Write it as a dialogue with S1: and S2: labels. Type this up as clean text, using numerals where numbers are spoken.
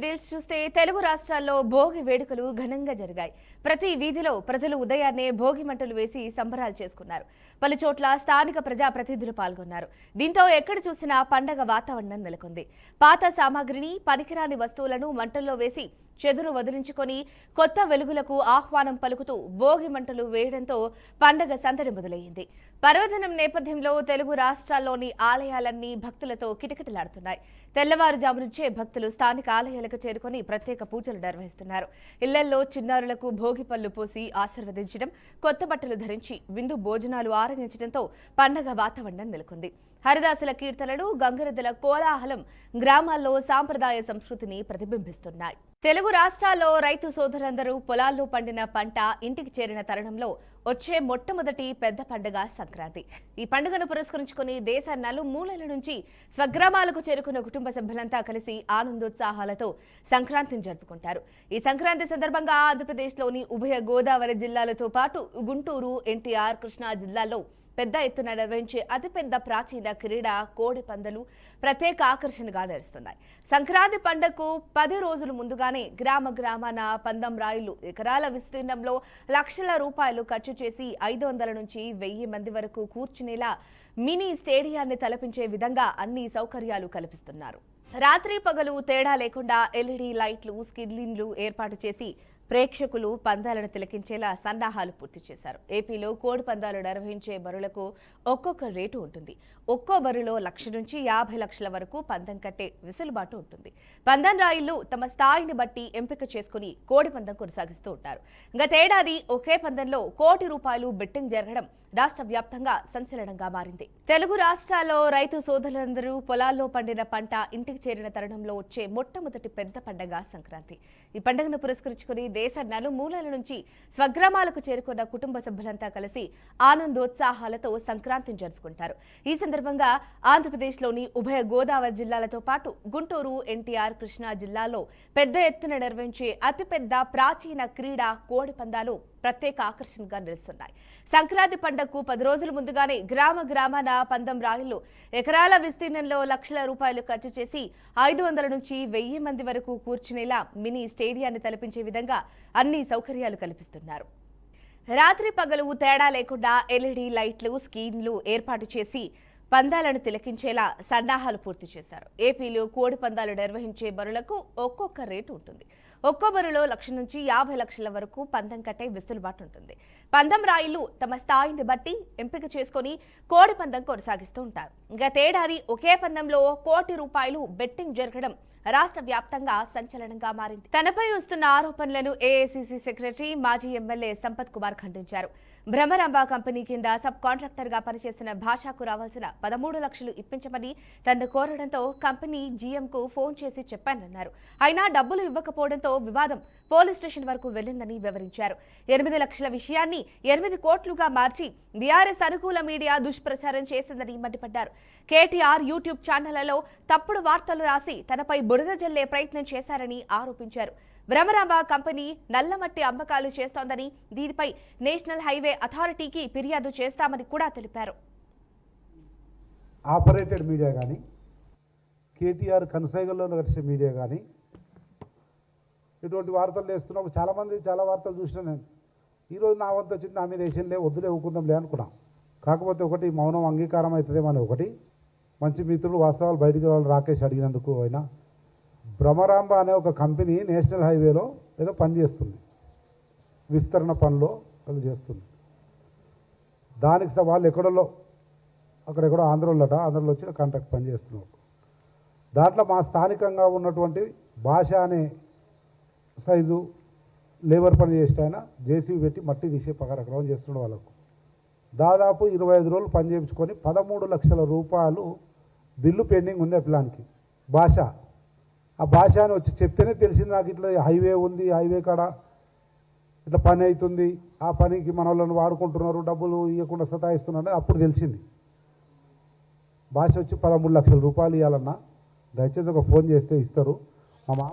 S1: Details చూస్తే తెలుగు రాష్ట్రాల్లో భోగి వేడుకలు ఘనంగా జరిగాయి. ప్రతి వీధిలో ప్రజలు ఉదయాన్నే భోగి మంటలు వేసి సంబరాలు చేసుకున్నారు. పలు చోట్ల స్థానిక ప్రజాప్రతినిధులు పాల్గొన్నారు. దీంతో ఎక్కడ చూసినా పండగ వాతావరణం నెలకొంది. పాత సామాగ్రిని, పనికిరాని వస్తువులను మంటల్లో వేసి చెదురు వదిలించుకొని కొత్త వెలుగులకు ఆహ్వానం పలుకుతూ భోగి మంటలు వేయడంతో పండగ సందడి మొదలయ్యింది. పర్వదినం నేపథ్యంలో తెలుగు రాష్ట్రాల్లోని ఆలయాలన్నీ భక్తులతో కిటకిటలాడుతున్నాయి. తెల్లవారుజాము నుంచే భక్తులు స్థానిక ఆలయాలకు చేరుకొని ప్రత్యేక పూజలు నిర్వహిస్తున్నారు. ఇళ్లల్లో చిన్నారులకు భోగి పళ్లు పోసి ఆశీర్వదించడం, కొత్త బట్టలు ధరించి విందు భోజనాలు ఆరగించడంతో పండగ వాతావరణం నెలకొంది. హరిదాసుల కీర్తనలు, గంగరెద్దుల కోలాహలం గ్రామాల్లో సాంప్రదాయ సంస్కృతిని ప్రతిబింబిస్తున్నాయి. తెలుగు రాష్ట్రాల్లో రైతు సోదరులందరూ పొలాల్లో పండిన పంట ఇంటికి చేరిన తరుణంలో వచ్చే మొట్టమొదటి పెద్ద పండుగ సంక్రాంతి. ఈ పండుగను పురస్కరించుకుని దేశ నలుమూలల నుంచి స్వగ్రామాలకు చేరుకున్న కుటుంబ సభ్యులంతా కలిసి ఆనందోత్సాహాలతో సంక్రాంతిని జరుపుకుంటారు. ఈ సంక్రాంతి సందర్భంగా ఆంధ్రప్రదేశ్లోని ఉభయ గోదావరి జిల్లాలతో పాటు గుంటూరు, ఎన్టీఆర్, కృష్ణా జిల్లాల్లో పెద్ద ఎత్తున నిర్వహించే అతిపెద్ద ప్రాచీన క్రీడ కోడి పందాలు ప్రత్యేక ఆకర్షణగా నిలుస్తున్నాయి. సంక్రాంతి పండుగకు 10 రోజుల ముందుగానే గ్రామాన పందెం రాయుళ్లు ఎకరాల విస్తీర్ణంలో లక్షల రూపాయలు ఖర్చు చేసి 500 నుంచి 1000 మంది వరకు కూర్చునేలా మినీ స్టేడియాన్ని తలపించే విధంగా అన్ని సౌకర్యాలు కల్పిస్తున్నారు. రాత్రి పగలు తేడా లేకుండా ఎల్ఈడీ లైట్లు, స్క్రీన్లు ఏర్పాటు చేసి ప్రేక్షకులు పందాలను తిలకించేలా సన్నాహాలు పూర్తి చేశారు. ఏపీలో కోడి పందాలు నిర్వహించే బరులకు ఒక్కొక్క రేటు ఉంటుంది. ఒక్కో బరులో 1,00,000 నుంచి 50 లక్షల వరకు పందెం కట్టే వెసులుబాటు ఉంటుంది. పందెం రాయిళ్లు తమ స్థాయిని బట్టి ఎంపిక చేసుకుని కోడి పందెం కొనసాగిస్తూ ఉంటారు. గతేడాది ఒకే పందెంలో ₹1,00,00,000 బెట్టింగ్ జరగడం రాష్ట్ర వ్యాప్తంగా సంచలనంగా మారింది. తెలుగు రాష్ట్రాల్లో రైతు సోదరులందరూ పొలాల్లో పండిన పంట ఇంటికి చేరిన తరుణంలో వచ్చే మొట్టమొదటి పెద్ద పండగ సంక్రాంతి. ఈ పండుగను పురస్కరించుకుని దేశ నలుమూలల నుంచి స్వగ్రామాలకు చేరుకున్న కుటుంబ సభ్యులంతా కలిసి ఆనందోత్సాహాలతో సంక్రాంతిని జరుపుకుంటారు. ఈ సందర్భంగా ఆంధ్రప్రదేశ్లోని ఉభయ గోదావరి జిల్లాలతో పాటు గుంటూరు, ఎన్టీఆర్, కృష్ణా జిల్లాలో పెద్ద ఎత్తున నిర్వహించే అతిపెద్ద ప్రాచీన క్రీడ కోడి పందాలు ప్రత్యేక ఆకర్షణగా నిలుస్తున్నాయి. సంక్రాంతి పండుగకు 10 రోజుల ముందుగానే గ్రామాన పందెం రాయుళ్లు ఎకరాల విస్తీర్ణంలో లక్షల రూపాయలు ఖర్చు చేసి 500 నుంచి 1000 మంది వరకు కూర్చునేలా మినీ స్టేడియాన్ని తలపించే విధంగా అన్ని సౌకర్యాలు కల్పిస్తున్నారు. రాత్రి పగలు తేడా లేకుండా ఎల్ఈడీ లైట్లు, స్క్రీన్లు ఏర్పాటు చేసి పందాలను తిలకించేలా సన్నాహాలు పూర్తి చేశారు. ఏపీలో కోడి పందాలు నిర్వహించే బరులకు ఒక్కొక్క రేటు ఉంటుంది. ఒక్కో బరులో 1,00,000 నుంచి 50 లక్షల వరకు పందెం కట్టే వెసులుబాటు ఉంటుంది. పందెం రాయిళ్లు తమ స్థాయిని బట్టి ఎంపిక చేసుకుని కోడి పందెం కొనసాగిస్తూ ఉంటారు. గతేడాది ఒకే పందెంలో ₹1,00,00,000 బెట్టింగ్ జరగడం రాష్ట్ర వ్యాప్తంగా సంచలనంగా మారింది. తనపై వస్తున్న ఆరోపణలను ఏఐసీసీ సెక్రటరీ, మాజీ ఎమ్మెల్యే సంపత్ కుమార్ ఖండించారు. భ్రమరాంబ కంపెనీ కింద సబ్ కాంట్రాక్టర్ గా పనిచేసిన భాషకు రావాల్సిన 13 లక్షలు ఇప్పించమని తనను కోరడంతో కంపెనీ జీఎంకు ఫోన్ చేసి చెప్పానన్నారు. అయినా డబ్బులు ఇవ్వకపోవడంతో వివాదం పోలీస్ స్టేషన్ వరకు వెళ్లిందని వివరించారు. 8 లక్షల విషయాన్ని 8 కోట్లుగా మార్చి బీఆర్ఎస్ అనుకూల మీడియా దుష్ప్రచారం చేసిందని మండిపడ్డారు. కేటీఆర్ యూట్యూబ్ ఛానళ్లలో తప్పుడు వార్తలు రాసి తనపై బురద జల్లే ప్రయత్నం చేశారని ఆరోపించారు. భ్రమరాంబ కంపెనీ నల్లమట్టి అమ్మకాలు చేస్తోందని, దీనిపై నేషనల్ హైవే అథారిటీకి ఫిర్యాదు చేస్తామని కూడా తెలిపారు.
S2: ఆపరేటెడ్ మీడియా కానీ, కేటీఆర్ కనసైగల్లో నడిచే మీడియా కానీ ఇటువంటి వార్తలు వేస్తున్నప్పుడు చాలామంది చాలా వార్తలు చూసినా నేను ఈరోజు నా వంతు వచ్చింది, నా మీద వేసిందే, వద్దులే ఊకుందాంలే అనుకున్నాం. కాకపోతే ఒకటి మౌనం అంగీకారం అవుతుందేమని ఒకటి మంచి మిత్రులు వాస్తవాలు బయటికి వాళ్ళు రాకేష్ అడిగినందుకు అయినా భ్రమరాంబ అనే ఒక కంపెనీ నేషనల్ హైవేలో ఏదో పని చేస్తుంది, విస్తరణ పనిలో అది చేస్తుంది. దానికి వాళ్ళు ఎక్కడో అక్కడెక్కడో ఆంధ్రలో వచ్చిన కాంట్రాక్ట్ పని చేస్తున్నారు. దాంట్లో మా స్థానికంగా ఉన్నటువంటి భాష అనే సైజు లేబర్ పని చేస్తే ఆయన జేసీబీ పెట్టి మట్టి తీసే పగరక్రమం చేస్తున్నాడు. వాళ్ళకు దాదాపు 25 రోజులు పని చేయించుకొని 13 లక్షల రూపాయలు బిల్లు పెండింగ్ ఉంది ఆ ప్లాన్కి. భాష ఆ భాష అని వచ్చి చెప్తేనే తెలిసింది నాకు, ఇట్లా హైవే ఉంది, హైవే కాడ ఇట్లా పని అవుతుంది, ఆ పనికి మన వాళ్ళని వాడుకుంటున్నారు, డబ్బులు ఇవ్వకుండా సతాయిస్తున్నారు. అప్పుడు తెలిసింది. భాష వచ్చి 13 లక్షల రూపాయలు ఇవ్వాలన్నా దయచేసి ఒక ఫోన్ చేస్తే ఇస్తారు. మా మామ